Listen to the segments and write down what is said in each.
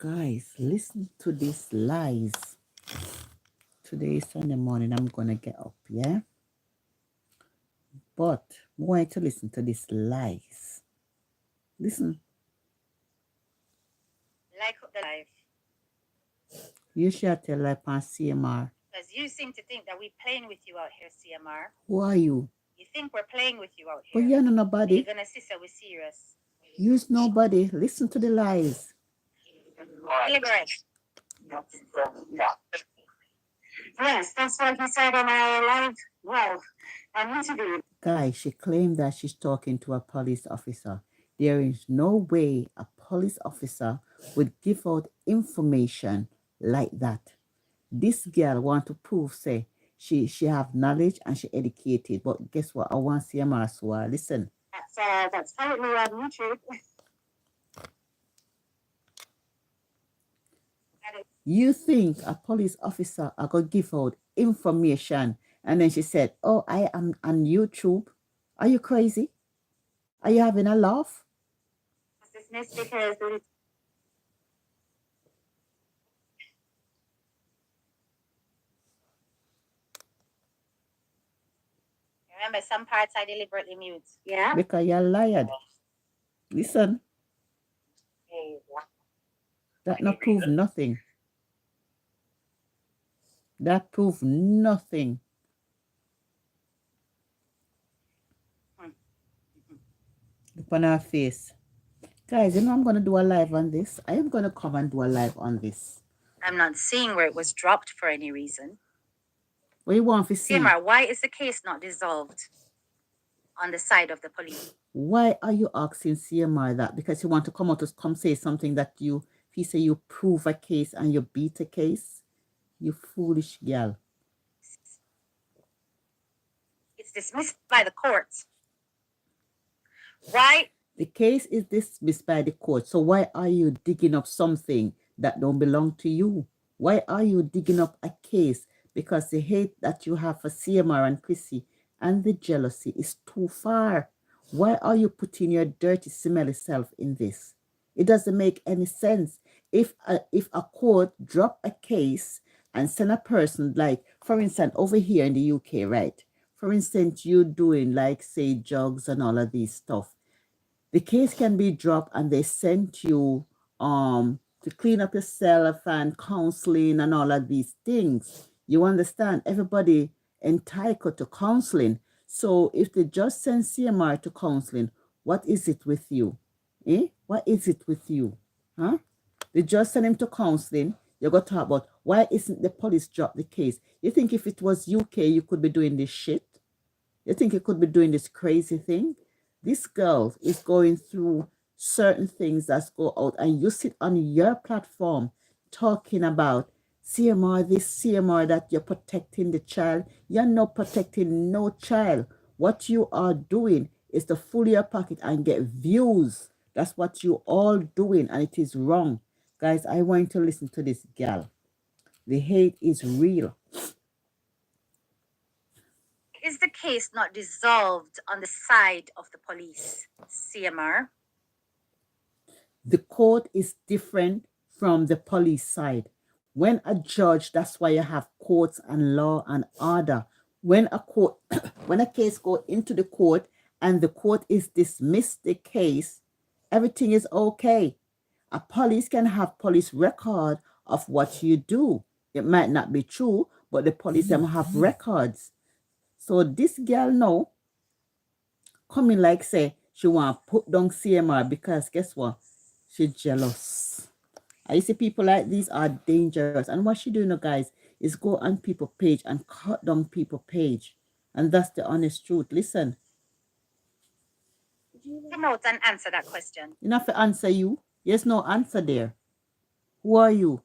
Guys, listen to these lies. Today is Sunday morning. I'm gonna get up, yeah? But I want you to listen to these lies. Listen. Like the life. You should tell like on CMR. Because you seem to think that we're playing with you out here, CMR. Who are you? You think we're playing with you out But here. you're not nobody. You're gonna say we're serious. Use nobody. Listen to the lies. Deliberate. Yes, that's what he said on our live. Well, I need to do it. Guys, she claimed that she's talking to a police officer. There is no way a police officer would give out information like that. This girl want to prove, say, she have knowledge and she educated. But guess what? I want CMR so listen. That's currently on YouTube. You think a police officer are going to give out information? And then she said, oh, I am on YouTube. Are you crazy? Are you having a laugh? Dismissed because remember, some parts I deliberately mute. Yeah. Because you're lied. Listen. That not prove nothing. That prove nothing. Look on her face. Guys, you know I'm going to do a live on this. I am going to come and do a live on this. I'm not seeing where it was dropped for any reason. What you want to see? Simar, why is the case not dissolved on the side of the police? Why are you asking CMR that? Because you want to come out to come say something that you say you prove a case and you beat a case? You foolish girl. It's dismissed by the courts. Why? The case is dismissed by the court. So why are you digging up something that don't belong to you? Why are you digging up a case? Because the hate that you have for CMR and Chrissy and the jealousy is too far. Why are you putting your dirty, smelly self in this? It doesn't make any sense. If a court drop a case and send a person, like, for instance, over here in the UK, right? For instance, you doing, like, say, drugs and all of these stuff. The case can be dropped and they sent you to clean up yourself and counseling and all of these things. You understand? Everybody entitled to counseling. So if they just send CMR to counseling, what is it with you? What is it with you? Huh? They just send him to counseling. You're going to talk about why isn't the police drop the case? You think if it was UK, you could be doing this shit? You think you could be doing this crazy thing? This girl is going through certain things that go out, and you sit on your platform talking about CMR this, CMR that, you're protecting the child. You're not protecting no child. What you are doing is to fill your pocket and get views. That's what you all doing, and it is wrong. Guys, I want to listen to this girl. The hate is real. Is the case not dissolved on the side of the police, CMR? The court is different from the police side. When a judge, that's why you have courts and law and order. When a court, when a case go into the court and the court is dismissed the case, everything is okay. A police can have police record of what you do. It might not be true, but the police them have records. So this girl now, coming like say, she want to put down CMR because guess what? She's jealous. I see people like these are dangerous. And what she doing, guys, is go on people's page and cut down people's page. And that's the honest truth. Listen. Come out and answer that question. You have to answer you. There's no answer there. Who are you?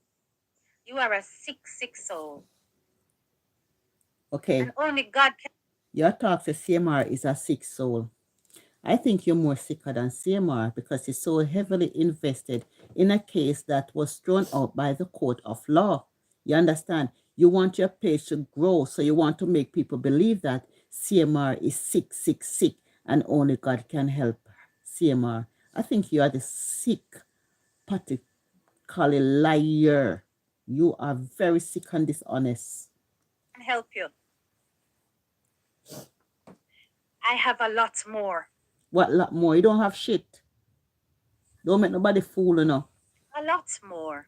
You are a sick soul. Okay. And only God can. Your talk says CMR is a sick soul. I think you're more sicker than CMR because you're so heavily invested in a case that was thrown out by the court of law. You understand? You want your page to grow, so you want to make people believe that CMR is sick, and only God can help CMR. I think you are the sick, unequivocally liar. You are very sick and dishonest. And help you. I have a lot more. What lot more? You don't have shit. Don't make nobody fool, you know. A lot more.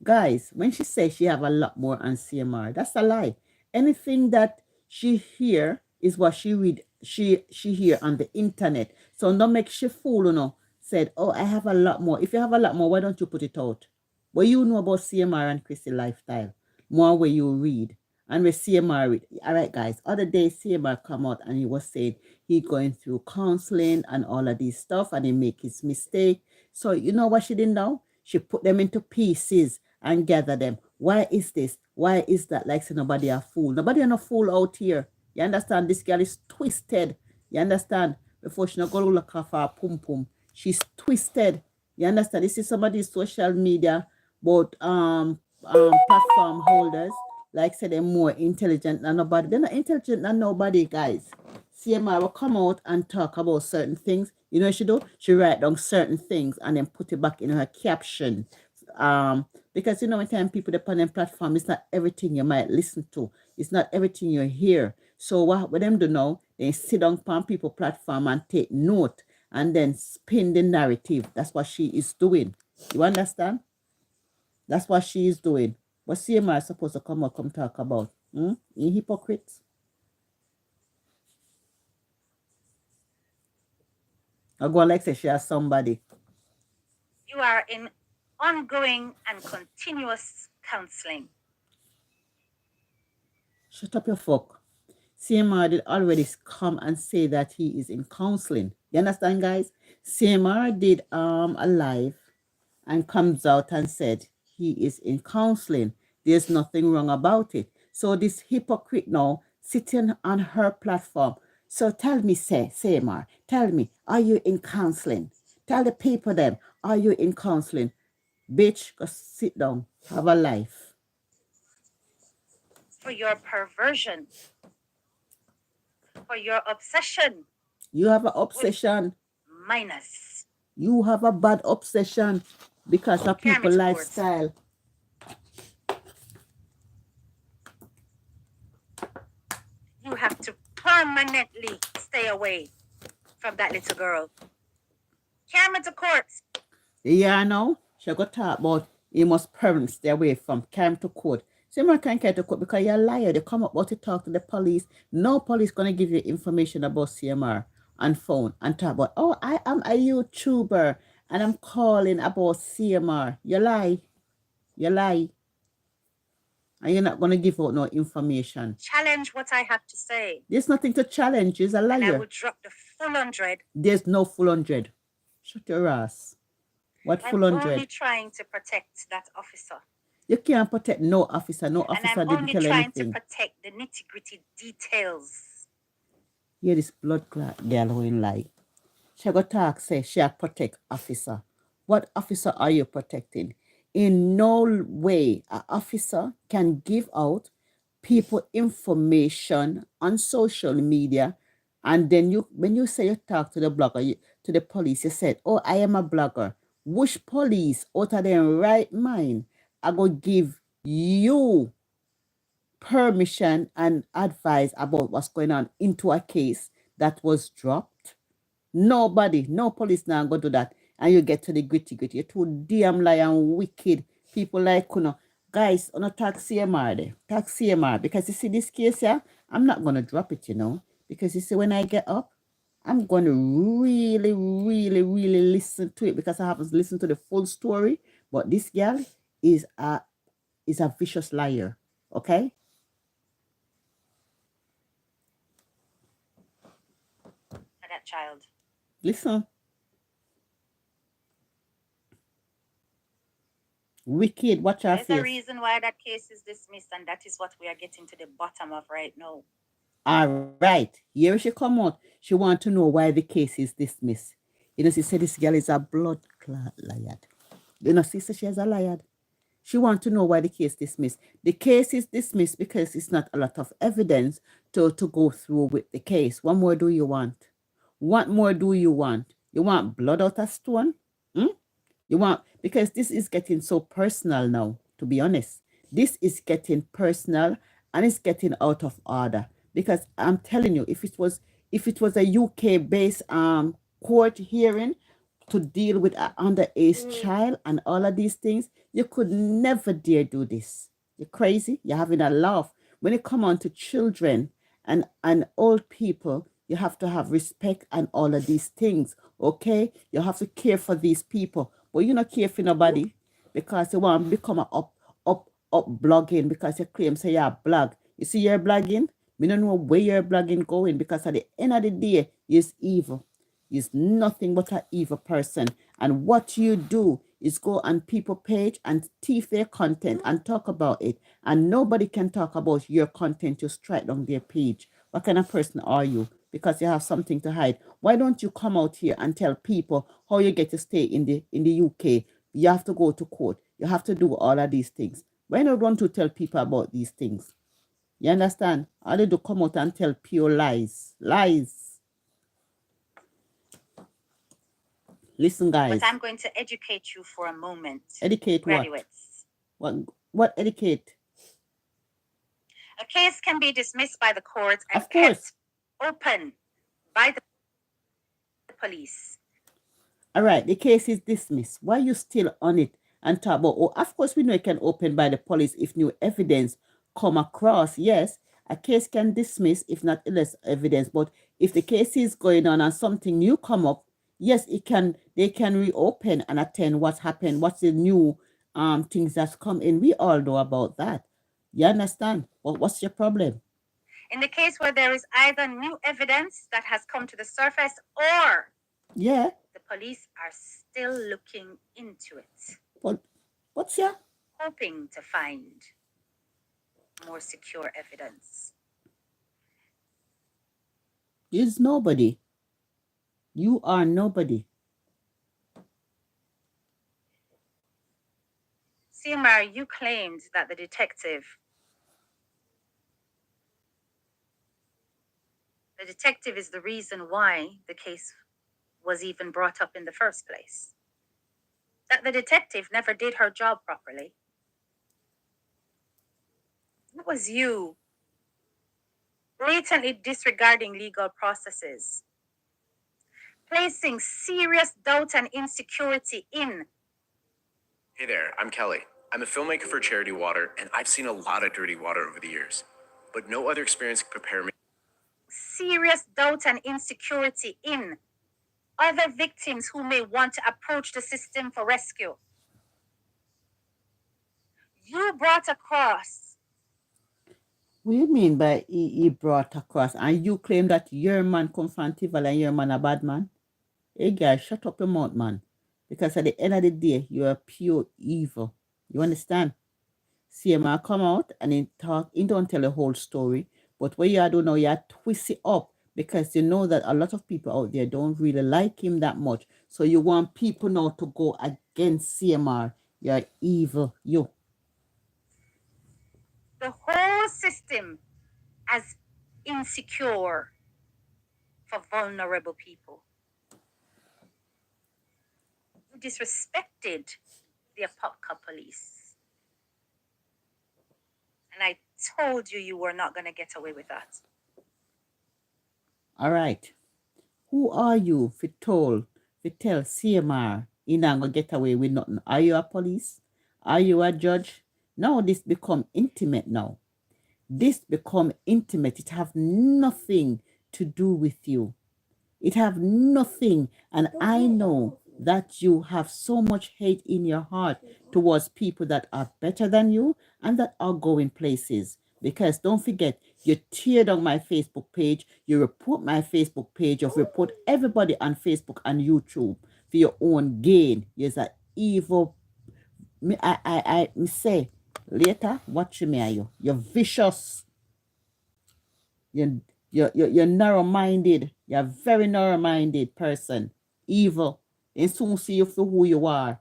Guys, when she says she have a lot more on CMR, that's a lie. Anything that she hear is what she read, she hear on the internet. So don't make she fool, you know. Said, oh, I have a lot more. If you have a lot more, why don't you put it out? What you know about CMR and Chrissy lifestyle? More where you read. And with CMR, all right, guys. Other day, CMR come out and he was saying he going through counseling and all of this stuff, and he make his mistake. So you know what she did now? She put them into pieces and gather them. Why is this? Why is that? Like say nobody a fool. Nobody are no fool out here. You understand? This girl is twisted. You understand? Before she not go look off her pum pum. She's twisted. You understand? This is somebody's social media, but platform holders, like say they're more intelligent than nobody. They're not intelligent than nobody, guys. CMI will come out and talk about certain things. You know what she do? She write down certain things and then put it back in her caption. Because you know, when time people depend on platform, it's not everything you might listen to. It's not everything you hear. So what them do now, they sit down on people platform and take note and then spin the narrative. That's what she is doing. You understand? That's what she is doing. What CMI is supposed to come talk about? You hypocrites. I go like say she has somebody. You are in ongoing and continuous counseling. Shut up your fuck. CMR did already come and say that he is in counseling. You understand, guys? CMR did a live and comes out and said he is in counseling. There's nothing wrong about it. So this hypocrite now sitting on her platform. So tell me, CMR, tell me, are you in counseling? Tell the people them, are you in counseling? Bitch, go sit down. Have a life. For your perversion. For your obsession. You have an obsession. Minus. You have a bad obsession because of people's lifestyle. You have to permanently stay away from that little girl. Carry to court. Yeah, now she got talk about you must permanently stay away from carry to court. Someone can't carry to court because you're a liar. They come up about to talk to the police. No police gonna give you information about CMR on phone and talk about, oh, I am a YouTuber and I'm calling about CMR. You lie. You lie. And you're not gonna give out no information. Challenge what I have to say. There's nothing to challenge. You're a liar. And I will drop the full 100. There's no full 100. Shut your ass. What full 100? I'm only trying to protect that officer. You can't protect no officer. No officer didn't tell anything. And I'm only trying to protect the nitty-gritty details. Yeah, this blood clot girl who in lie. She got talk say she protect officer. What officer are you protecting? In no way an officer can give out people information on social media, and then when you say you talk to the blogger, to the police, you said, oh, I am a blogger. Which police out of their right mind I go give you permission and advice about what's going on into a case that was dropped? Nobody, no police now go do that. And you get to the gritty. You're too damn lie and wicked. People like, you know, guys, on a tax CMR there. Tax CMR. Because you see this case here, I'm not going to drop it, you know. Because you see, when I get up, I'm going to really, really, really listen to it because I haven't listened to the full story. But this girl is a vicious liar. Okay? That child. Listen. Wicked, watch our face. There's a reason why that case is dismissed, and that is what we are getting to the bottom of right now. All right. Here she come out. She want to know why the case is dismissed. You know, she said this girl is a blood clot liar. You know, she said she is a liar. She want to know why the case is dismissed. The case is dismissed because it's not a lot of evidence to go through with the case. What more do you want? What more do you want? You want blood out of stone? You want, because this is getting so personal now, to be honest. This is getting personal and it's getting out of order. Because I'm telling you, if it was a UK based court hearing to deal with an underage child and all of these things, you could never dare do this. You're crazy. You're having a laugh. When it come on to children and old people, you have to have respect and all of these things. Okay, you have to care for these people, but you not care for nobody because you want to become a up blogging because you claim say you're blog. You see you're blogging. We don't know where your blogging going because at the end of the day, it's evil. Is nothing but an evil person. And what you do is go on people page and thief their content and talk about it. And nobody can talk about your content to strike down their page. What kind of person are you? Because you have something to hide. Why don't you come out here and tell people how you get to stay in the UK? You have to go to court. You have to do all of these things. Why not want to tell people about these things? You understand? All they do come out and tell pure lies. Lies. Listen, guys. But I'm going to educate you for a moment. Educate graduates. What educate? A case can be dismissed by the court and Of course. kept open by the police. All right, the case is dismissed. Why are you still on it and talk about, oh, of course we know it can open by the police if new evidence come across. Yes, a case can dismiss if not less evidence. But if the case is going on and something new come up, yes, they can reopen and attend what's happened, what's the new things that's come in. We all know about that. You understand? Well, what's your problem? In the case where there is either new evidence that has come to the surface or yeah, the police are still looking into it. What's your? Hoping to find more secure evidence. There's nobody. You are nobody. Seymour, you claimed that the detective is the reason why the case was even brought up in the first place. That the detective never did her job properly. It was you blatantly disregarding legal processes, placing serious doubt and insecurity in. Hey there, I'm Kelly. I'm a filmmaker for Charity Water, and I've seen a lot of dirty water over the years, but no other experience can prepare me. Serious doubt and insecurity in other victims who may want to approach the system for rescue. You brought across. What do you mean by he brought across? And you claim that your man come from Tival and your man a bad man? Hey guys, shut up your mouth, man. Because at the end of the day, you are pure evil. You understand? See him come out and he don't tell the whole story. But what you don't know, you twist it up because you know that a lot of people out there don't really like him that much. So you want people now to go against CMR. You're evil. You. The whole system as insecure for vulnerable people. You disrespected the Apopka police. And I told you were not going to get away with that. All right. Who are you for tell CMR he not gonna get away with nothing? Are you a police? Are you a judge? Now this become intimate now. This become intimate. It have nothing to do with you. It have nothing. And I know that you have so much hate in your heart towards people that are better than you and that are going places. Because don't forget, you tear down my Facebook page, you report my Facebook page, you report everybody on Facebook and YouTube for your own gain. You're an evil. I say later, watch me, are you? You're vicious. You're narrow-minded. You're a very narrow-minded person. Evil. And soon see you for who you are.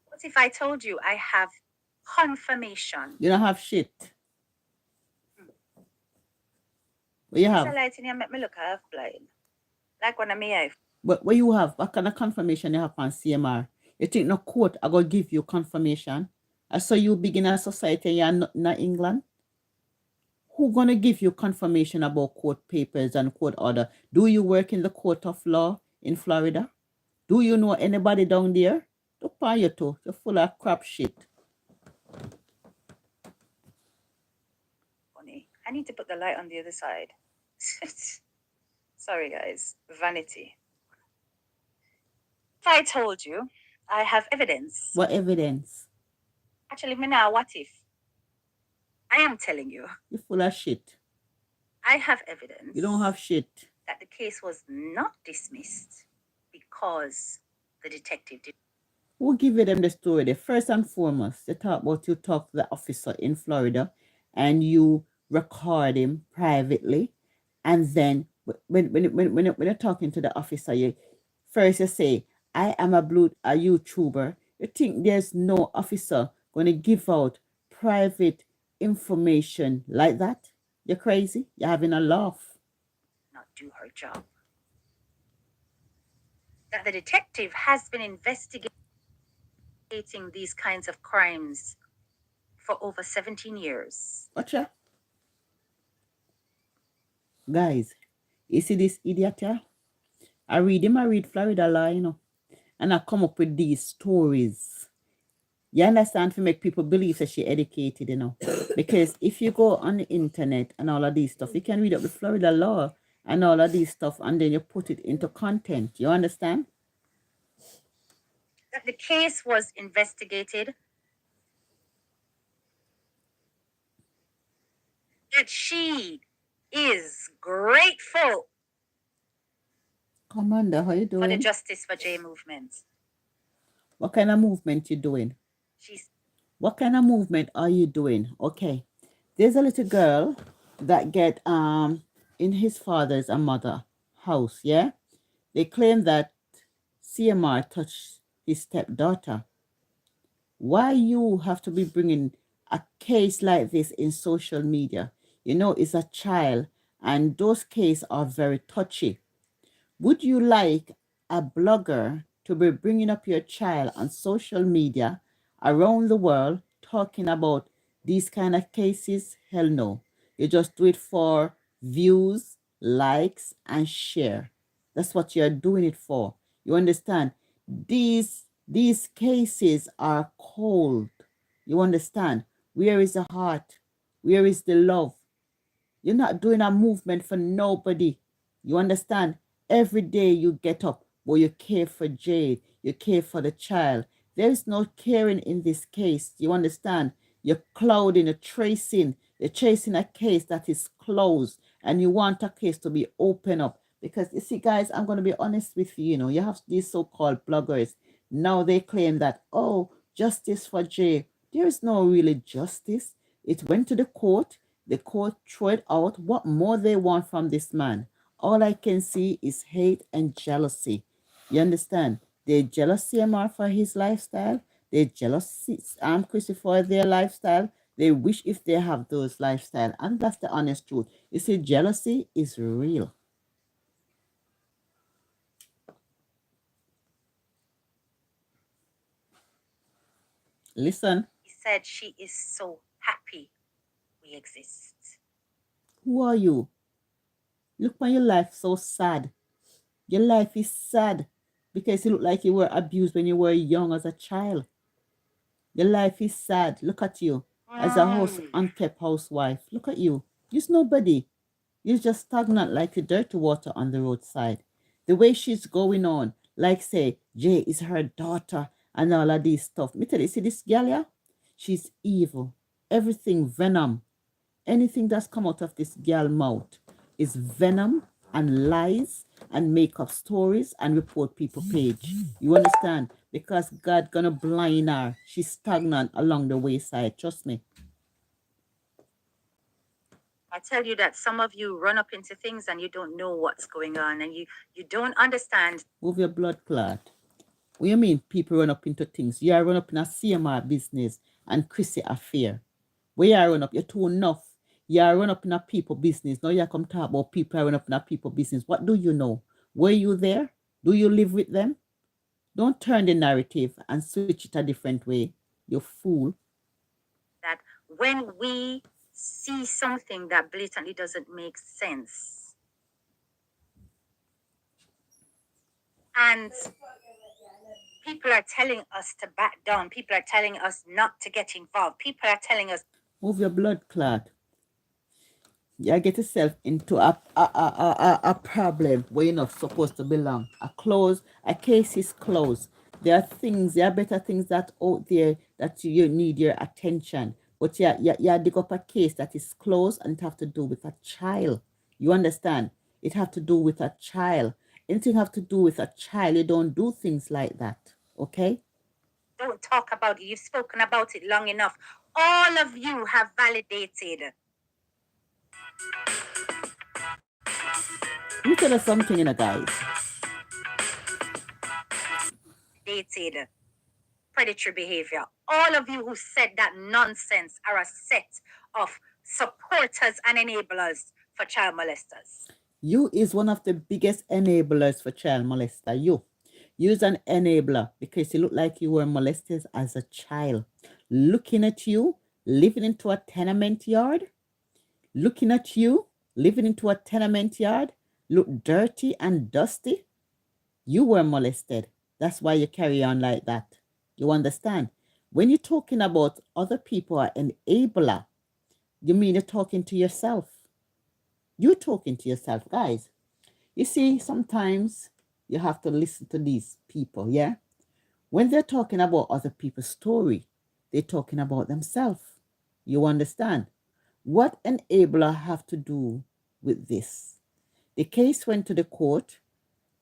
What if I told you I have confirmation? You don't have shit. What you have? Light in here make me look half blind. Like one of me eyes. But what you have, what kind of confirmation you have on CMR? You think no court I go give you confirmation? I saw you begin a society you're not in England. Who gonna give you confirmation about court papers and court order? Do you work in the court of law in Florida? Do you know anybody down there? Look on you too. You're full of crap shit. Funny. I need to put the light on the other side. Sorry, guys. Vanity. If I told you I have evidence. What evidence? Actually, me now, what if? I am telling you. You're full of shit. I have evidence. You don't have shit. That the case was not dismissed because the detective did. Who give you them the story? The first and foremost, they talk about you talk to the officer in Florida and you record him privately. And then when you're talking to the officer, you say, I am a YouTuber. You think there's no officer going to give out private information like that? You're crazy. You're having a laugh. Not do her job. That the detective has been investigating these kinds of crimes for over 17 years. Watcha? Guys, you see this idiot here? I read Florida law, you know, and I come up with these stories. You understand? To make people believe that she's educated, you know. Because if you go on the internet and all of these stuff, you can read up the Florida law and all of these stuff, and then you put it into content. You understand? That the case was investigated. That she is grateful. Commander, how you doing? For the Justice for Jay movement. What kind of movement you doing? What kind of movement are you doing? Okay. There's a little girl that get in his father's and mother house, yeah? They claim that CMR touched his stepdaughter. Why you have to be bringing a case like this in social media? You know, it's a child, and those cases are very touchy. Would you like a blogger to be bringing up your child on social media around the world talking about these kind of cases? Hell no. You just do it for views, likes, and share. That's what you're doing it for. You understand? These cases are cold. You understand? Where is the heart? Where is the love? You're not doing a movement for nobody. You understand? Every day you get up, but you care for Jade. You care for the child. There is no caring in this case. You understand? You're clouding, you're tracing. You're chasing a case that is closed, and you want a case to be open up. Because you see, guys, I'm going to be honest with you. You know, you have these so-called bloggers. Now they claim that, oh, justice for Jay. There is no really justice. It went to the court. The court threw it out. What more they want from this man? All I can see is hate and jealousy. You understand? They jealous CMR for his lifestyle. They jealous Chrissy for their lifestyle. They wish if they have those lifestyle. And that's the honest truth. You see, jealousy is real. Listen. He said she is so happy we exist. Who are you? Look on your life so sad. Your life is sad because you look like you were abused when you were young as a child. Your life is sad. Look at you as a unkept housewife. Look at you. You're nobody. You're just stagnant like the dirty water on the roadside. The way she's going on, like say, Jay is her daughter and all of this stuff. Me tell you, see this girl here? She's evil. Everything venom. Anything that's come out of this girl mouth is venom and lies and make up stories and report people page. You understand? Because God gonna blind her. She's stagnant along the wayside. Trust me. I tell you that some of you run up into things and you don't know what's going on and you don't understand. Move your blood clot. What you mean people run up into things? You are run up in a CMR business and Chrissy affair. Where you are run up? You're too enough. You are run up in a people business. Now you come talk about people are run up in a people business. What do you know? Were you there? Do you live with them? Don't turn the narrative and switch it a different way. You fool. That when we see something that blatantly doesn't make sense, and people are telling us to back down, people are telling us not to get involved, people are telling us Move your blood clot. You get yourself into a problem where you're not supposed to belong. A case is closed. There are better things that out there that you need your attention. But you dig up a case that is closed and it have to do with a child. You understand? It have to do with a child. Anything have to do with a child, you don't do things like that. Okay? don't talk about it. You've spoken about it long enough. All of you have validated. Let me tell you something, guys. Dated predatory behavior. All of you who said that nonsense are a set of supporters and enablers for child molesters. You is one of the biggest enablers for child molester. You's an enabler because you look like you were molested as a child. Looking at you, living into a tenement yard. Looking at you, living into a tenement yard. Look dirty and dusty. You were molested. That's why you carry on like that. You understand? When you're talking about other people are enabler, you mean you're talking to yourself. You're talking to yourself, guys. You see, sometimes you have to listen to these people, yeah? When they're talking about other people's story, they're talking about themselves. You understand? What enabler have to do with this? The case went to the court.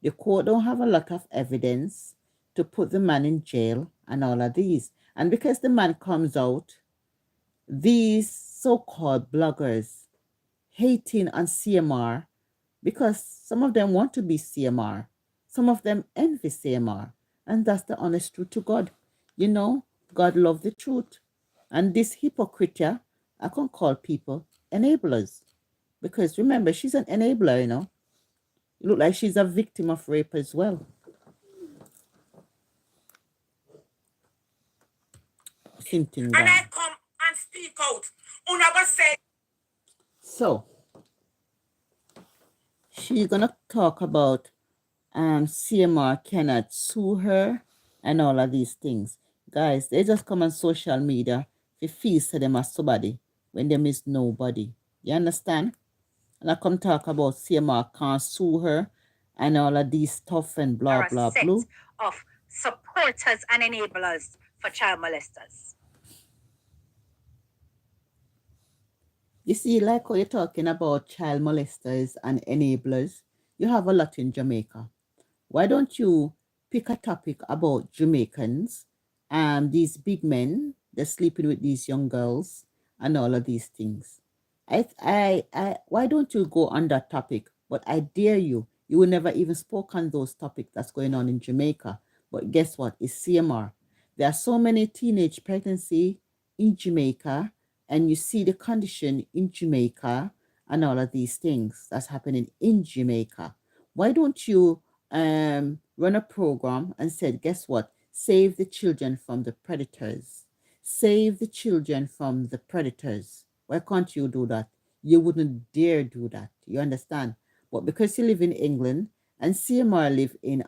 The court don't have a lot of evidence to put the man in jail and all of these. And because the man comes out, these so-called bloggers hating on CMR, because some of them want to be CMR, some of them envy CMR, and that's the honest truth to God. God loves the truth. And this hypocrite, I can call people enablers. Because remember, she's an enabler, It look like she's a victim of rape as well. Same thing. And I come and speak out. So, she's gonna talk about CMR cannot sue her and all of these things. Guys, they just come on social media to feel to them as somebody when them is nobody. You understand? And I come talk about CMR can't sue her and all of these stuff and blah, blah, blah. Of supporters and enablers for child molesters. You see, like how you're talking about child molesters and enablers, you have a lot in Jamaica. Why don't you pick a topic about Jamaicans and these big men, they're sleeping with these young girls and all of these things? Why don't you go on that topic? But I dare you, you will never even spoke on those topics that's going on in Jamaica. But guess what? It's CMR. There are so many teenage pregnancy in Jamaica, and you see the condition in Jamaica and all of these things that's happening in Jamaica. Why don't you run a program and said, guess what? Save the children from the predators. Save the children from the predators. Why can't you do that? You wouldn't dare do that. You understand? But because you live in England and CMR live in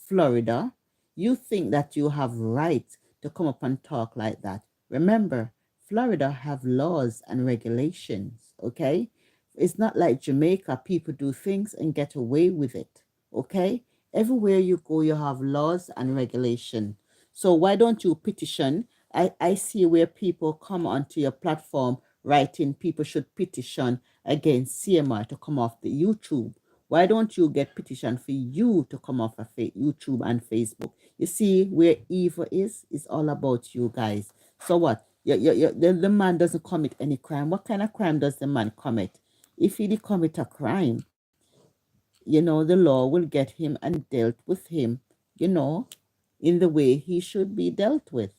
Florida, you think that you have right to come up and talk like that. Remember, Florida have laws and regulations, okay? It's not like Jamaica, people do things and get away with it, okay? Everywhere you go, you have laws and regulation. So why don't you petition? I see where people come onto your platform writing people should petition against CMR to come off the YouTube. Why don't you get petition for you to come off of YouTube and Facebook? You see where evil is? It's all about you guys. So what? The man doesn't commit any crime. What kind of crime does the man commit? If he did commit a crime, the law will get him and dealt with him, in the way he should be dealt with.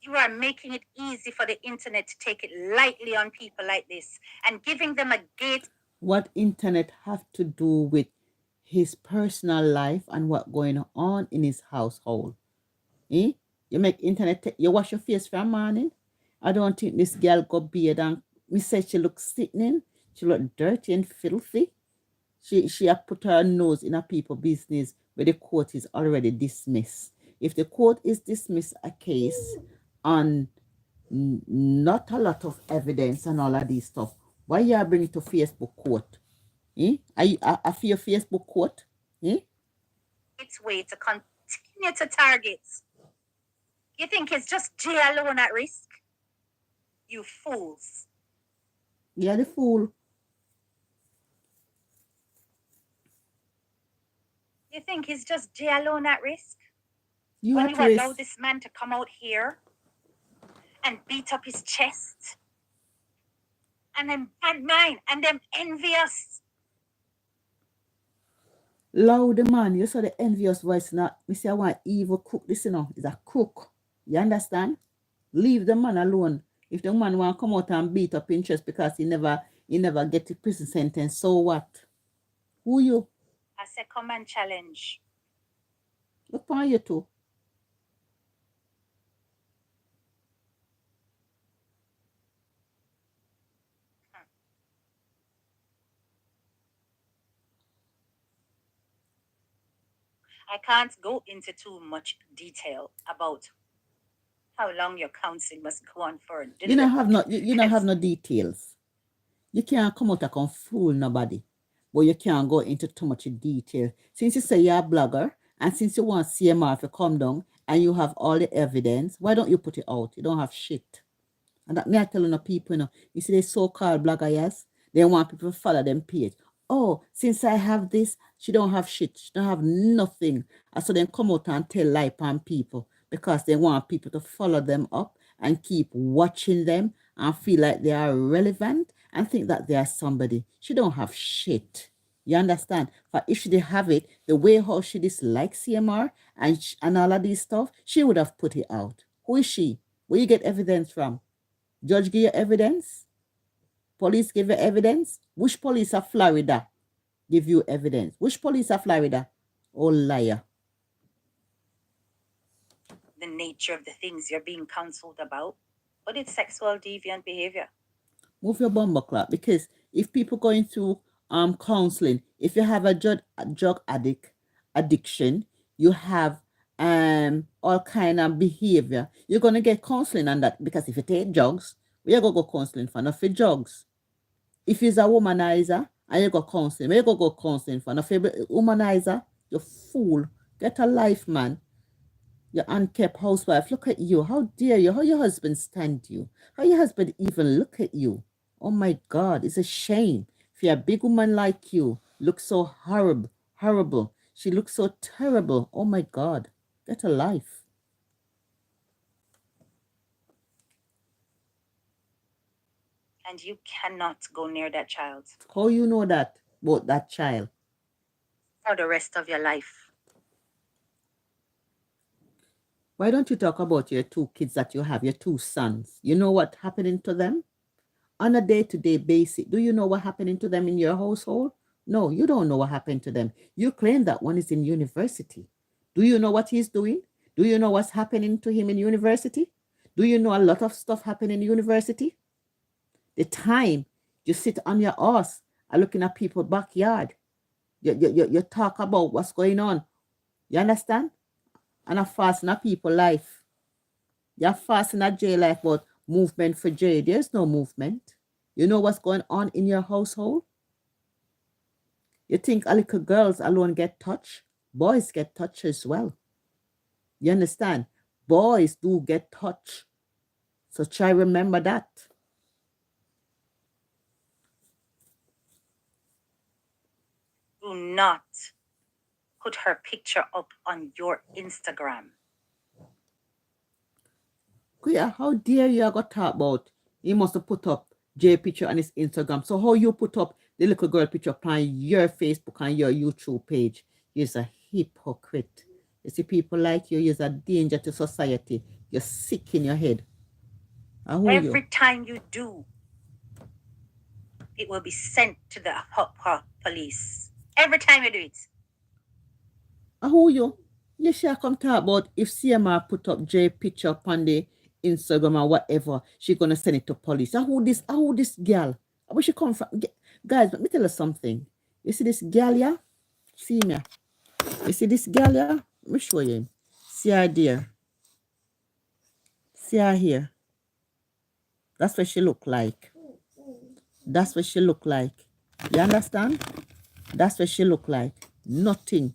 You are making it easy for the internet to take it lightly on people like this and giving them a gate. What internet have to do with his personal life and what going on in his household? Eh? You make internet, you wash your face for a morning. I don't think this girl got beard and me said she look sickening. She look dirty and filthy. She had put her nose in a people business where the court is already dismissed. If the court is dismissed a case on not a lot of evidence and all of this stuff, why you bring it to Facebook court? Eh? I fear Facebook court? Eh? Its way to continue to target. You think it's just Jay alone at risk? You fools. You're the fool. You think it's just Jay alone at risk? You when at you allow risk. this man to come out here and beat up his chest and then bad mind and them envious. Loud the man, you saw the envious voice now. Me say I want evil cook this, you know. It's a crook. You understand? Leave the man alone. If the man want to come out and beat up in chest because he never get a prison sentence, so what? Who you? I said come and challenge. Look on you too. I can't go into too much detail about how long your counseling must go on for. You don't have no details. You can't come out and come fool nobody. But you can't go into too much detail. Since you say you're a blogger and since you want CMR to come down and you have all the evidence, why don't you put it out? You don't have shit. And that me I telling the people, you see they so-called blogger, yes, they want people to follow them page. Oh, since I have this, she don't have shit. She don't have nothing. And so then come out and tell lie on people because they want people to follow them up and keep watching them and feel like they are relevant and think that they are somebody. She don't have shit. You understand? But if she did have it, the way how she dislikes CMR and all of this stuff, she would have put it out. Who is she? Where you get evidence from? Judge give you evidence? Police give you evidence? Which police of Florida give you evidence? Which police of Florida? Oh, liar. The nature of the things you're being counseled about, but it's sexual deviant behavior. Move your bumper clap, because if people going through counseling, if you have a drug addiction, you have all kind of behavior, you're gonna get counseling on that, because if you take drugs, where you go counseling for? Not for drugs. If he's a womanizer and you go counseling, where you go counseling for? Not for womanizer. You fool. Get a life, man. You unkept housewife. Look at you. How dare you? How your husband stand you? How your husband even look at you? Oh my God, it's a shame. For a big woman like you, look so horrible. She looks so terrible. Oh my God, get a life. And you cannot go near that child. How you know that about that child? For the rest of your life. Why don't you talk about your two kids that you have, your two sons? You know what happening to them? On a day-to-day basis, do you know what happening to them in your household? No, you don't know what happened to them. You claim that one is in university. Do you know what he's doing? Do you know what's happening to him in university? Do you know a lot of stuff happening in university? The time you sit on your ass and looking at people's backyard, you talk about what's going on. You understand? And a fast in a people life. You're fast in a J life, but movement for J. There's no movement. You know what's going on in your household? You think a little girls alone get touched? Boys get touched as well. You understand? Boys do get touched. So try remember that. Do not put her picture up on your Instagram. Yeah, how dare you go talk about he must have put up J picture on his Instagram. So how you put up the little girl picture on your Facebook and your YouTube page? You're a hypocrite. You see, people like you're a danger to society. You're sick in your head. Who Every you? time you do, it will be sent to the police. Every time you do it. Who you? You shall come talk about if CMR put up J picture up on the Instagram or whatever, she gonna send it to police. Who this girl? Where she come from? Guys, let me tell you something. You see this girl here? See me. You see this girl here? Let me show you. See her there. See her here. That's what she look like. That's what she look like. You understand? That's what she look like. Nothing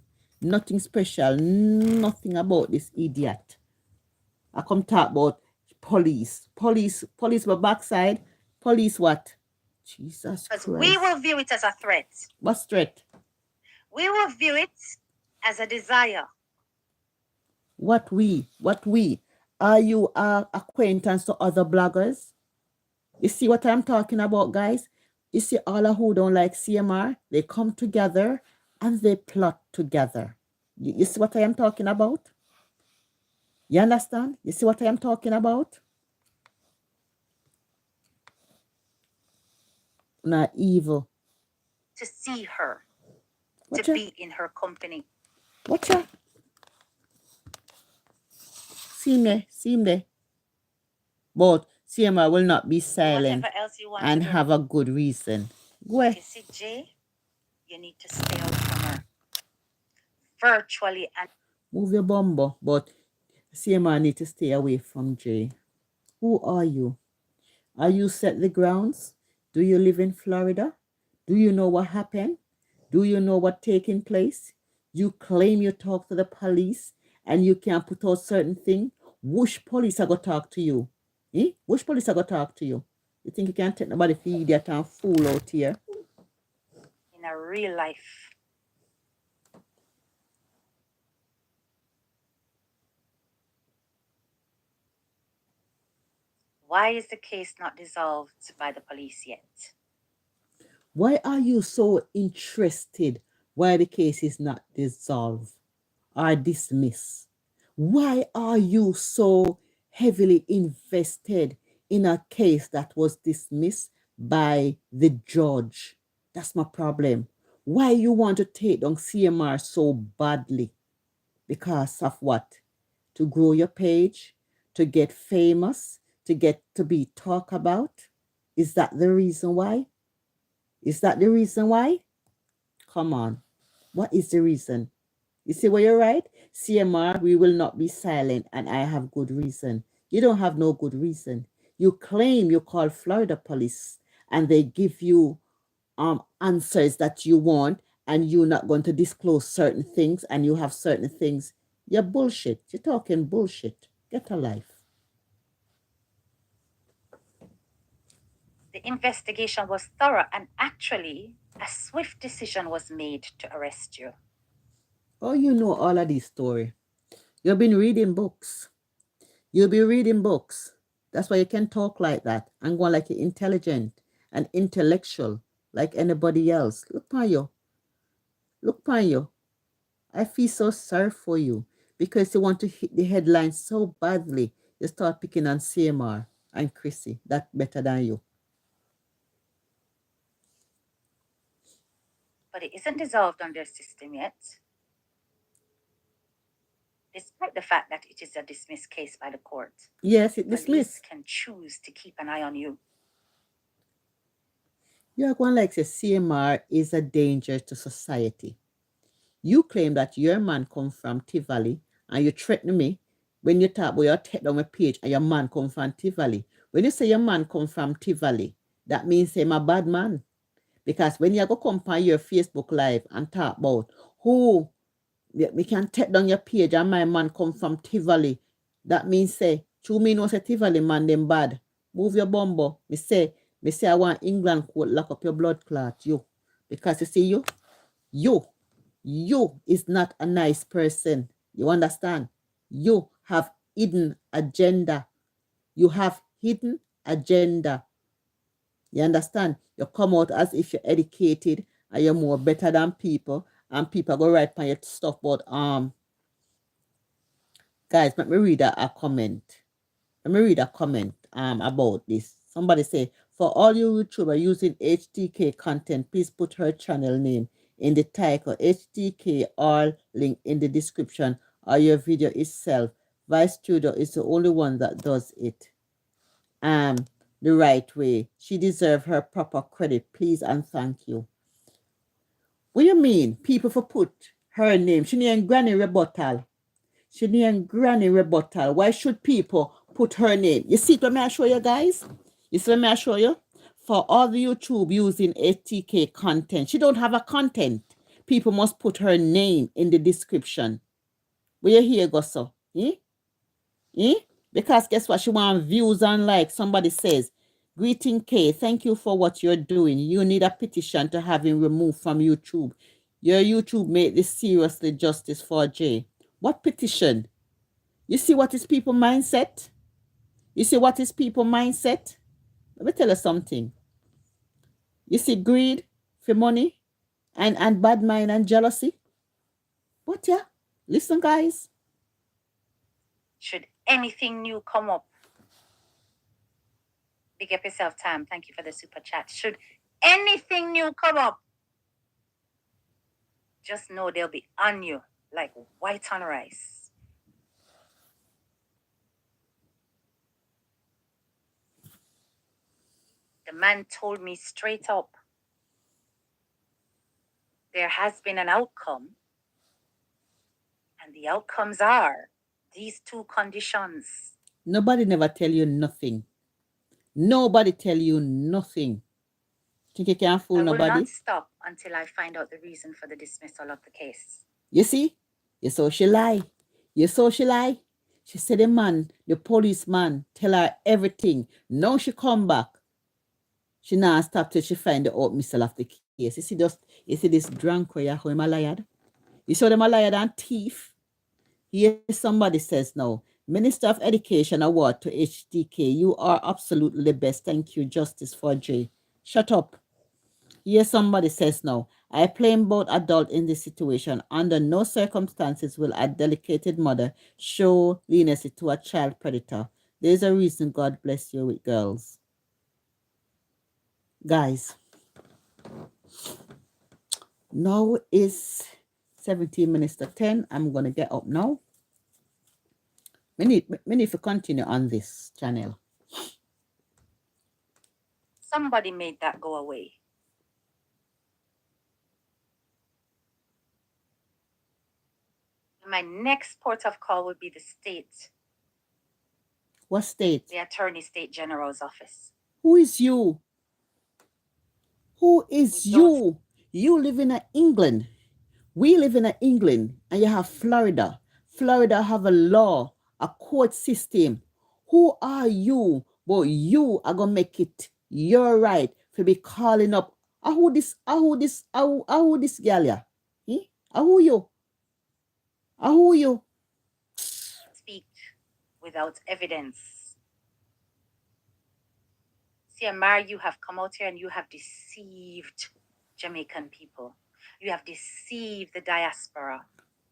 special. Nothing about this idiot. I come talk about police. Police my backside. Police what? Jesus Christ. Because we will view it as a threat. What threat? We will view it as a desire. What we? Are you acquaintance to other bloggers? You see what I'm talking about, guys? You see all who don't like CMR, they come together and they plot together. You see what I am talking about? You understand? You see what I am talking about? Not evil. To see her. What to be in her company. What ya? See me. But CMR will not be silent and have a good reason. Go ahead. You see, Jay, you need to stay away from her. Virtually and move your bumbo, but CMR need to stay away from Jay. Who are you? Are you set the grounds? Do you live in Florida? Do you know what happened? Do you know what taking place? You claim you talk to the police and you can't put out certain thing. Which police are going to talk to you? Which police are going to talk to you? You think you can take nobody for idiot and fool out here? In a real life. Why is the case not dissolved by the police yet? Why are you so interested why the case is not dissolved or dismissed? Why are you so heavily invested in a case that was dismissed by the judge? That's my problem. Why you want to take down CMR so badly? Because of what? To grow your page? To get famous? To get to be talked about? Is that the reason why? Is that the reason why? Come on. What is the reason? You see where you're right? CMR, we will not be silent, and I have good reason. You don't have no good reason. You claim you call Florida police, and they give you answers that you want, and you're not going to disclose certain things, and you have certain things. You're bullshit. You're talking bullshit. Get a life. The investigation was thorough, and actually, a swift decision was made to arrest you. Oh, you know all of this story. You've been reading books. You'll be reading books. That's why you can talk like that and go like you're intelligent and intellectual like anybody else. Look upon you. Look upon you. I feel so sorry for you because you want to hit the headlines so badly. You start picking on CMR and Chrissy. That's better than you. But it isn't dissolved under system yet. Despite the fact that it is a dismissed case by the court. Yes, it police dismissed. Can choose to keep an eye on you. You're going like say CMR is a danger to society. You claim that your man come from Tivoli and you threaten me when you talk about your take down my page and your man come from Tivoli. When you say your man come from Tivoli, that means him a bad man. Because when you go come on your Facebook Live and talk about who we can take down your page and my man come from Tivoli, that means say, to me no say Tivoli man them bad. Move your bumbo. Me say I want England court lock up your blood clot, you. Because you see you is not a nice person. You understand? You have hidden agenda. You have hidden agenda. You understand? You come out as if you're educated and you're more better than people, and people go right on your stuff about guys, let me read a comment. Let me read a comment about this. Somebody say, for all you YouTuber using HTK content, please put her channel name in the title, HTK, or link in the description, or your video itself. Vice Studio is the only one that does it the right way. She deserves her proper credit. Please and thank you. What do you mean? People for put her name. She named Granny Rebuttal. She named Granny Rebuttal. Why should people put her name? You see it when I show you guys? You see when I show you? For all the YouTube using ATK content. She don't have a content. People must put her name in the description. Will you hear, Gosso? Eh? Eh? Because guess what? She want views and likes. Somebody says, greeting K, thank you for what you're doing. You need a petition to have him removed from YouTube. Your YouTube made this seriously justice for Jay. What petition? You see what is people mindset? You see what is people mindset? Let me tell you something. You see greed for money and bad mind and jealousy. But yeah, listen guys. Should anything new come up, big up yourself, Tam. Thank you for the super chat. Should anything new come up, just know they'll be on you like white on rice. The man told me straight up, there has been an outcome, and the outcomes are these two conditions. Nobody never tell you nothing. Nobody tell you nothing. Think you can't fool nobody? I will not stop until I find out the reason for the dismissal of the case. You see? You saw she lie. You saw she lie. She said the man, the policeman, tell her everything. Now she come back. She now stop till she find the out missile of the case. You see this drunk where how him a liar? You saw them a liar and thief. Here somebody says now, Minister of Education award to HDK. You are absolutely the best. Thank you, Justice for Jay. Shut up. Here somebody says now, I blame both adults in this situation. Under no circumstances will a delicate mother show leniency to a child predator. There's a reason God bless you with girls. Guys, now is 17 minutes to 10. I'm going to get up now. We need to continue on this channel. Somebody made that go away. My next port of call would be the state. What state? The Attorney State General's office. Who is you? Who is you? You live in England. We live in England, and you have Florida. Florida have a law, a court system. Who are you? But you are gonna make it your right to be calling up. Who this girl ya? Who you? Who you? Speak without evidence. See, Amar, you have come out here and you have deceived Jamaican people. You have deceived the diaspora.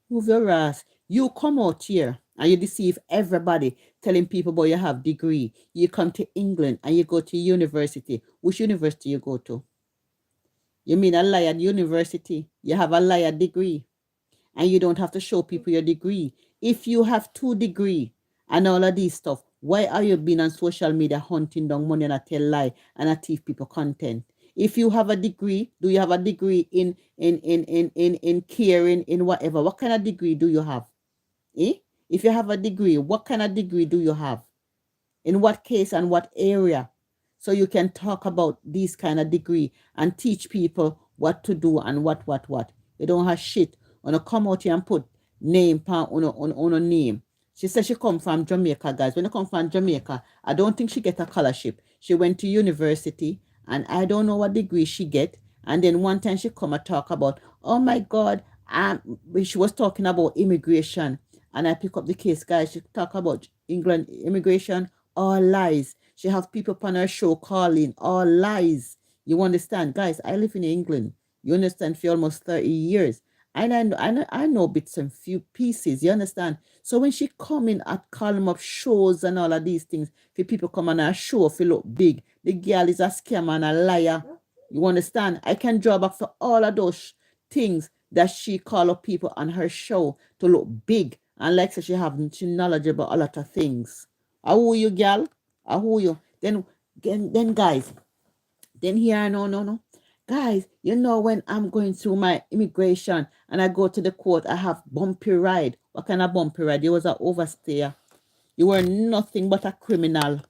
Move your ass. You come out here and you deceive everybody, telling people, boy, you have degree. You come to England and you go to university. Which university you go to? You mean a liar university? You have a liar degree. And you don't have to show people your degree. If you have 2 degrees and all of these stuff, why are you being on social media hunting down money and I tell lie and I thief people content? If you have a degree, do you have a degree in caring, in whatever? What kind of degree do you have? If you have a degree, what kind of degree do you have? In what case and what area? So you can talk about these kind of degree and teach people what to do and what. You don't have shit. Wanna come out here and put name on a name. She said she come from Jamaica, guys. When you come from Jamaica, I don't think she get a scholarship. She went to university, and I don't know what degree she get. And then one time she come and talk about, oh my God, she was talking about immigration. And I pick up the case, guys. She talk about England immigration, all lies. She have people on her show calling, all lies. You understand, guys? I live in England. You understand, for almost 30 years. And I know bits and few pieces, you understand? So when she come in at column of shows and all of these things, if people come on a show if you look big, the girl is a scammer and a liar. You understand? I can draw back for all of those things that she call up people on her show to look big and like so she knowledgeable about a lot of things. Who you, girl? Who you? Then guys, then here no. Guys, you know when I'm going through my immigration and I go to the court, I have bumpy ride. What kind of bumpy ride? You was an overstayer. You were nothing but a criminal.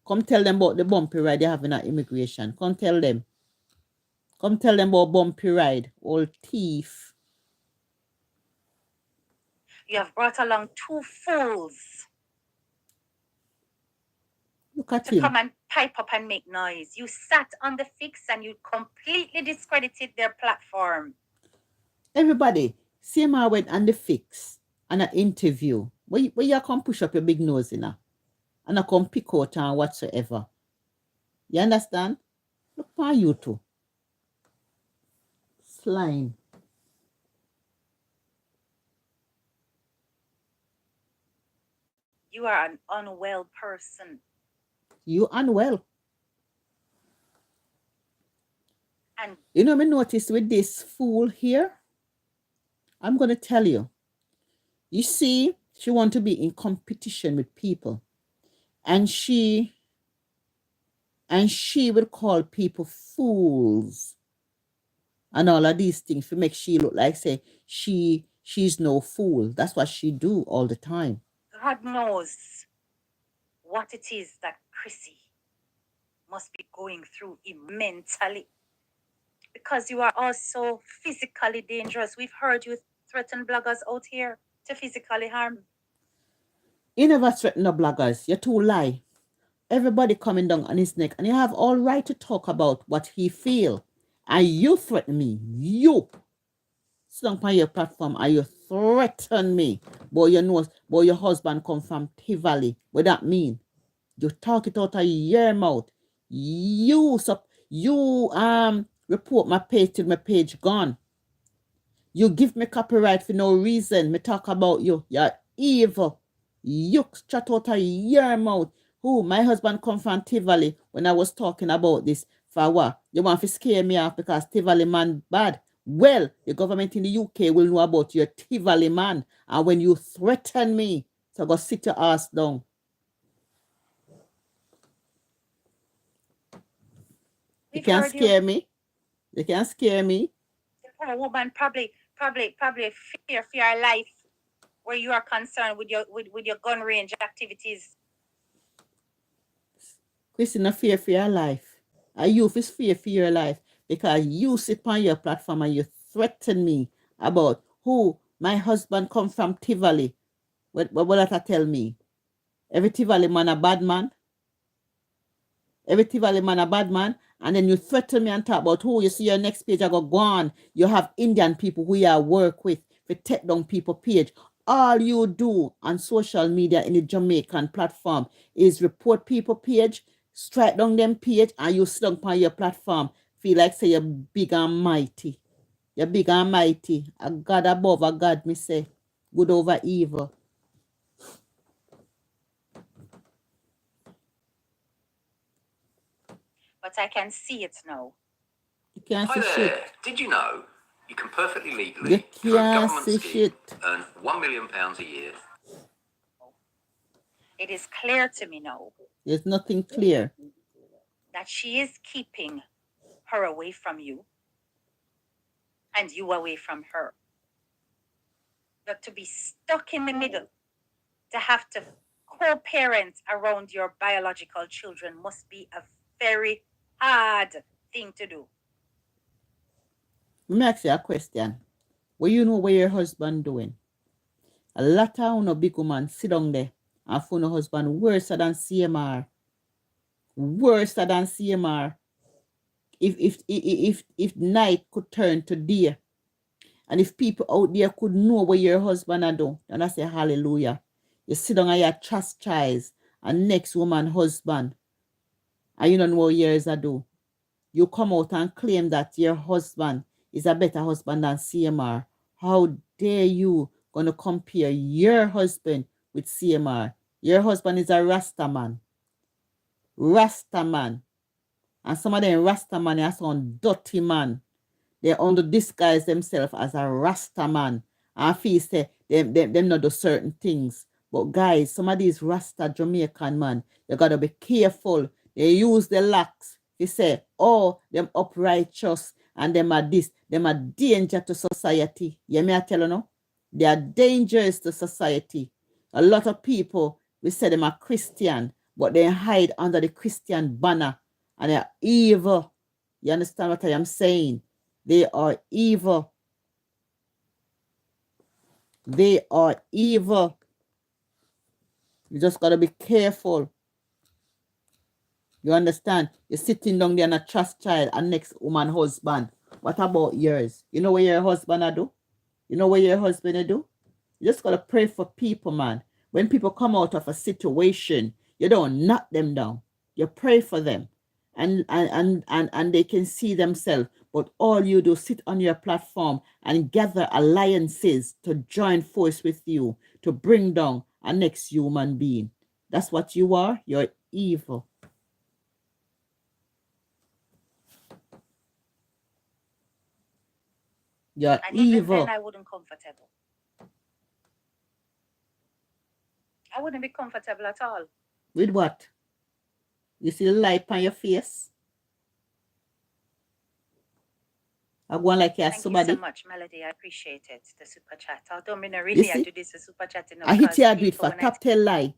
Come tell them about the bumpy ride you have in immigration. Come tell them. Come tell them about bumpy ride. Old thief. You have brought along two fools Look at to him. come and pipe up and make noise. You sat on the fix and you completely discredited their platform. Everybody, see my went on the fix and an interview. Where you come push up your big nose in her. And I come pick out and whatsoever. You understand? Look for you two. Slime. You are an unwell person. You unwell. And you know, me notice with this fool here, I'm going to tell you. You see, she want to be in competition with people. And she will call people fools. And all of these things to make she look like, say, she's no fool. That's what she do all the time. God knows what it is that Chrissy must be going through mentally. Because you are also physically dangerous. We've heard you threaten bloggers out here to physically harm. You never threaten the bloggers. You're too lie. Everybody coming down on his neck. And you have all right to talk about what he feel. And you threaten me. You. Sit down on your platform and you threaten me. But you know, but your husband come from Tivoli. What that mean? You talk it out of your mouth. You report my page till my page gone. You give me copyright for no reason. Me talk about you. You're evil. You chat out of your mouth. Who? My husband come from Tivoli when I was talking about this. For what? You want to scare me off because Tivoli man bad. Well, the government in the UK will know about your Tivoli man. And when you threaten me, so go sit your ass down. You can't scare me. You can't scare me. The poor woman probably fear for your life where you are concerned with your gun range activities. Chrissy, no fear for your life. A youth is fear for your life because you sit on your platform and you threaten me about who my husband come from Tivoli. What that tell me? Every Tivoli man a bad man? Every Tivoli man a bad man? And then you threaten me and talk about who you see your next page I go on. You have Indian people who you work with to take down people page. All you do on social media in the Jamaican platform is report people page, strike down them page, and you sit down on your platform. Feel like say you're big and mighty. You're big and mighty. A God above a God, me say. Good over evil. But I can see it now. You can't Hi see there. shit. Did you know you can perfectly legally, You through a can't government see scheme, shit. earn £1 million a year? It is clear to me now There's nothing clear. that she is keeping her away from you and you away from her. But to be stuck in the middle, to have to co-parent around your biological children must be a very hard thing to do. Let me ask you a question. What you know what your husband doing? A lot of no big woman sit down there and find a husband worse than CMR. Worse than CMR. If night could turn to day, and if people out there could know what your husband are doing, then I say hallelujah. You sit down and you chastise a next woman husband, and you don't know what yours are do. You come out and claim that your husband is a better husband than CMR. How dare you going to compare your husband with CMR. Your husband is a Rasta man. Rasta man. And some of them Rasta man are some dirty man. They under disguise themselves as a Rasta man. And I feel say them not do certain things. But guys, some of these Rasta Jamaican man, you gotta be careful. They use the locks. They say, oh, them uprighteous and them are this, them are danger to society. You may I tell you no? They are dangerous to society. A lot of people, we say them are Christian, but they hide under the Christian banner and they're evil. You understand what I am saying? They are evil. They are evil. You just got to be careful. You understand? You're sitting down there and a trust child and next woman husband. What about yours? You know what your husband do? You know what your husband do? You just got to pray for people, man. When people come out of a situation, you don't knock them down. You pray for them. And they can see themselves. But all you do, sit on your platform and gather alliances to join force with you to bring down a next human being. That's what you are. You're evil. You're and even evil. then I wouldn't comfortable. I wouldn't be comfortable at all. With what? You see the light on your face? I go on like you're somebody. Thank you so much, Melody. I appreciate it. The super chat. Although I don't really do this the super chat enough. I hit you a bit for top tail lie.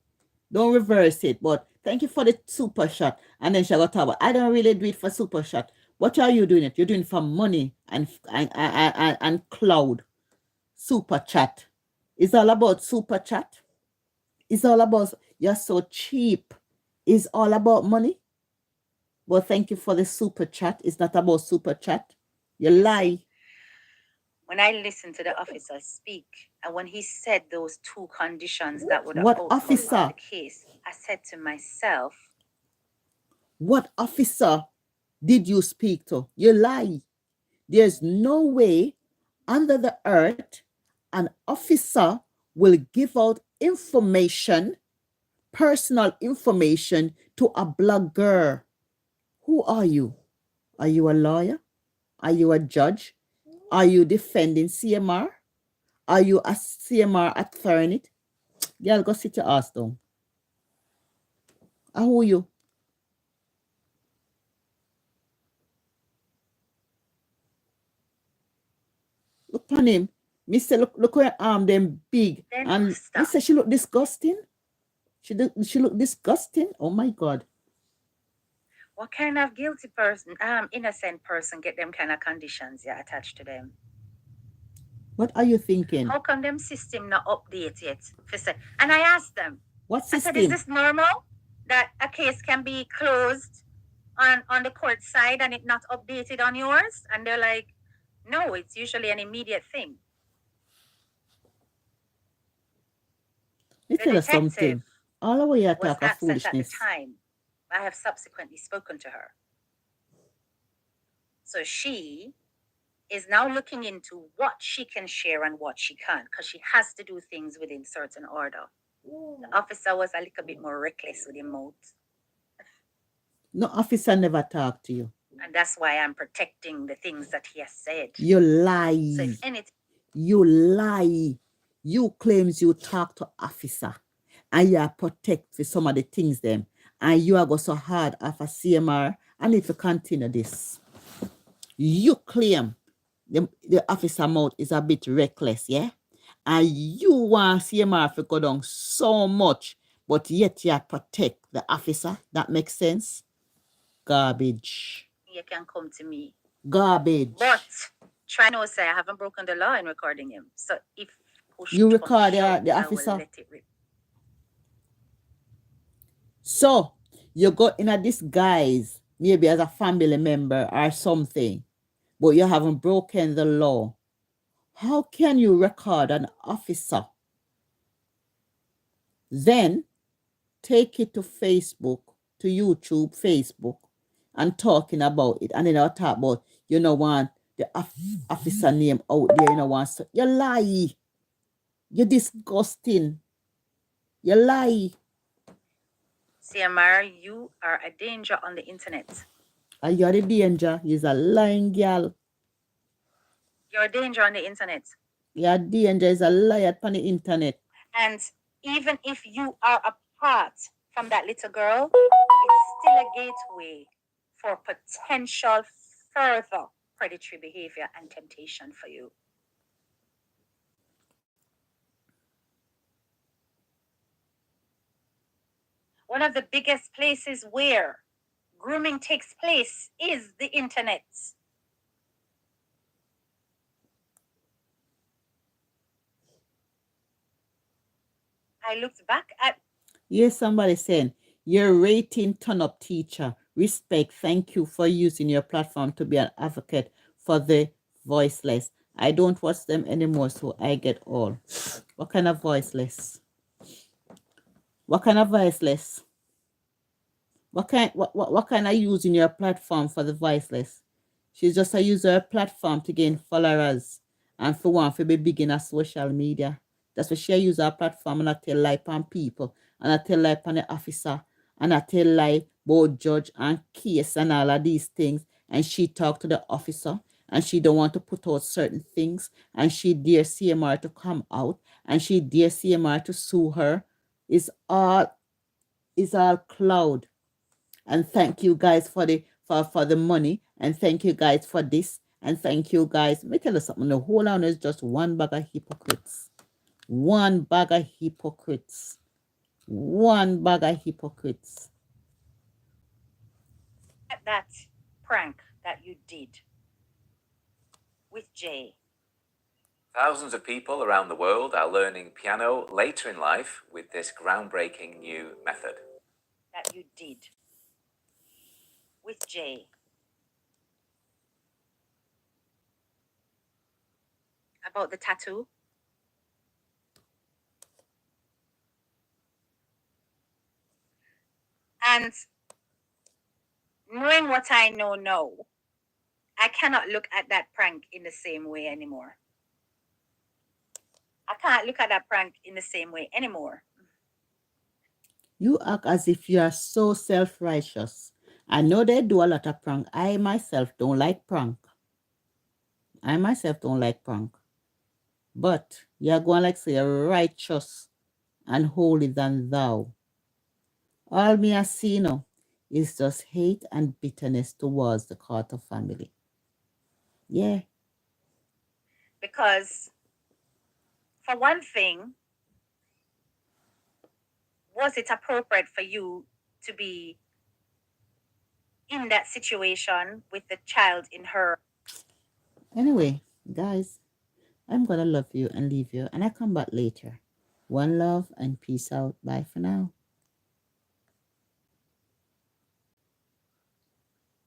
Don't reverse it. But thank you for the super shot. And then she got talk about, I don't really do it for super shot. What are you doing it? You're doing it for money and cloud. Super chat. It's all about super chat. It's all about, you're so cheap. It's all about money. Well, thank you for the super chat. It's not about super chat. You lie. When I listened to the officer speak, and when he said those two conditions that would what officer? The case, I said to myself, what officer did you speak to? You lie. There's no way under the earth an officer will give out information, personal information to a blogger. Who are you? Are you a lawyer? Are you a judge? Are you defending CMR? Are you a CMR attorney? Girl, go sit your ass down. Who are you? Look on him. Mister, look her arm, them big. Then and stop. Mister, she look disgusting. She look disgusting. Oh my God. What kind of guilty person, innocent person get them kind of conditions attached to them? What are you thinking? How come them system not update yet? And I asked them. What system? I said, is this normal that a case can be closed on the court side and it not updated on yours? And they're like, no, it's usually an immediate thing. Let me tell you something. All the way you talk of foolishness. At the time, I have subsequently spoken to her. So she is now looking into what she can share and what she can't, because she has to do things within certain order. The officer was a little bit more reckless with him mouth. No officer never talked to you. And that's why I'm protecting the things that he has said. You lie. So if anything, you lie. You claims you talk to officer and you are protect for some of the things them. And you are go so hard after CMR. I need to continue this. You claim the officer mouth is a bit reckless, yeah? And you want CMR to go down so much, but yet you protect the officer. That makes sense? Garbage. You can come to me. Garbage. But try to say I haven't broken the law in recording him. So if you record the officer. I will let it rip. So you go in a disguise, maybe as a family member or something, but you haven't broken the law. How can you record an officer? Then take it to Facebook, to YouTube, Facebook, and talking about it. And then I'll talk about, you know, want the officer name out there, you know, want, you lie. You're disgusting. You lie. CMR, you are a danger on the internet. And you're the danger. You're a lying girl. You're a danger on the internet. Your danger is a liar on the internet. And even if you are apart from that little girl, it's still a gateway for potential further predatory behavior and temptation for you. One of the biggest places where grooming takes place is the internet. I looked back at. Here's somebody saying, your rating turn up, teacher. Respect. Thank you for using your platform to be an advocate for the voiceless. I don't watch them anymore, so I get all. What kind of voiceless? What kind of voiceless? What kind of using your platform for the voiceless? She's just a user platform to gain followers and for one to be big in a social media. That's what she use her platform and I tell lie on people and I tell lie on the officer and I tell lie about judge and case and all of these things. And she talk to the officer and she don't want to put out certain things and she dare CMR to come out and she dare CMR to sue her. It's all cloud. And thank you guys for the money, and thank you guys for this, and thank you guys. Let me tell you something. The whole on is just one bag of hypocrites. One bag of hypocrites. One bag of hypocrites. That prank that you did with Jay. Thousands of people around the world are learning piano later in life with this groundbreaking new method. That you did with Jay. About the tattoo. And knowing what I know now, I cannot look at that prank in the same way anymore. I can't look at that prank in the same way anymore. You act as if you are so self-righteous. I know they do a lot of prank. I myself don't like prank. But you're going like say you're righteous and holy than thou. All me I see now is just hate and bitterness towards the Carter family. Yeah. Because, for one thing, was it appropriate for you to be in that situation with the child in her? Anyway, guys, I'm going to love you and leave you, and I come back later. One love and peace out. Bye for now.